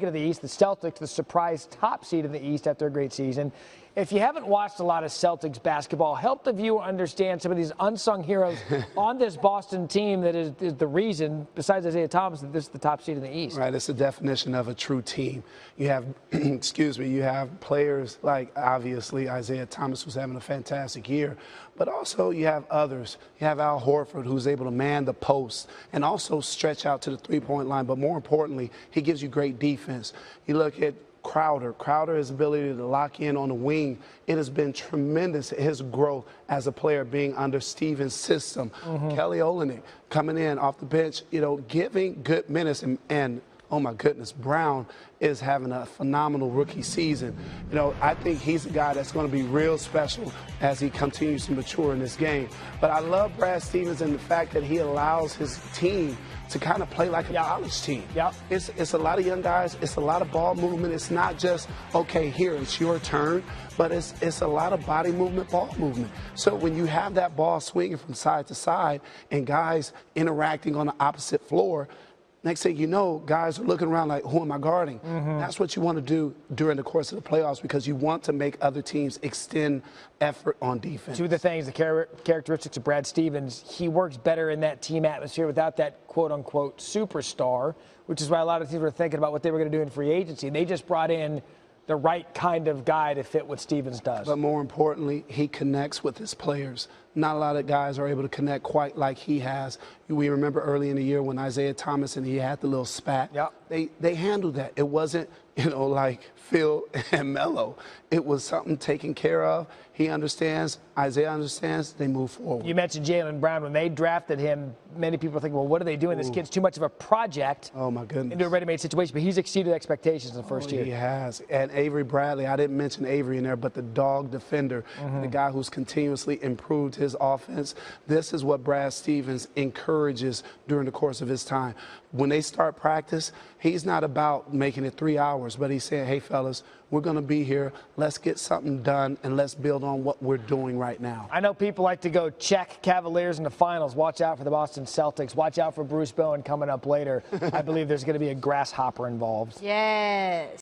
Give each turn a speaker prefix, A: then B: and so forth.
A: Of the East, the Celtics, the surprise top seed in the East after a great season. If you haven't watched a lot of Celtics basketball, help the viewer understand some of these unsung heroes on this Boston team that is the reason, besides Isaiah Thomas, that this is the top seed in the East.
B: Right, it's the definition of a true team. You have, you have players like, obviously, Isaiah Thomas was having a fantastic year, but also you have others. You have Al Horford, who's able to man the post and also stretch out to the three-point line, but more importantly, he gives you great defense. You look at Crowder's ability to lock in on the wing, it has been tremendous, his growth as a player being under Stevens' system. Kelly Olynyk coming in off the bench, giving good minutes, and oh my goodness, Brown is having a phenomenal rookie season. I think he's a guy that's going to be real special as he continues to mature in this game. But I love Brad Stevens and the fact that he allows his team to kind of play like a college team. It's a lot of young guys. It's a lot of ball movement. It's not just, okay, here, it's your turn, but it's a lot of body movement, ball movement. So when you have that ball swinging from side to side and guys interacting on the opposite floor, next thing you know, guys are looking around like, who am I guarding? That's what you want to do during the course of the playoffs because you want to make other teams extend effort on defense.
A: Two of the things, the characteristics of Brad Stevens, he works better in that team atmosphere without that quote-unquote superstar, which is why a lot of teams were thinking about what they were going to do in free agency. They just brought in the right kind of guy to fit what Stevens does.
B: But more importantly, he connects with his players. Not a lot of guys are able to connect quite like he has. We remember early in the year when Isaiah Thomas and he had the little spat. They handled that. It wasn't, like Phil and Melo. It was something taken care of. He understands. Isaiah understands. They move forward.
A: You mentioned Jaylen Brown. When they drafted him, many people think, well, what are they doing? This kid's too much of a project.
B: Oh, my goodness.
A: Into a ready-made situation. But he's exceeded expectations in the first year.
B: He has. And Avery Bradley, I didn't mention Avery in there, but the dog defender, the guy who's continuously improved his offense. This is what Brad Stevens encourages during the course of his time. When they start practice, he's not about making it 3 hours, but he's saying, hey, fellas, we're going to be here. Let's get something done, and let's build on what we're doing right now.
A: I know people like to go check Cavaliers in the finals. Watch out for the Boston Celtics. Watch out for Bruce Bowen coming up later. I believe there's going to be a grasshopper involved.
C: Yes.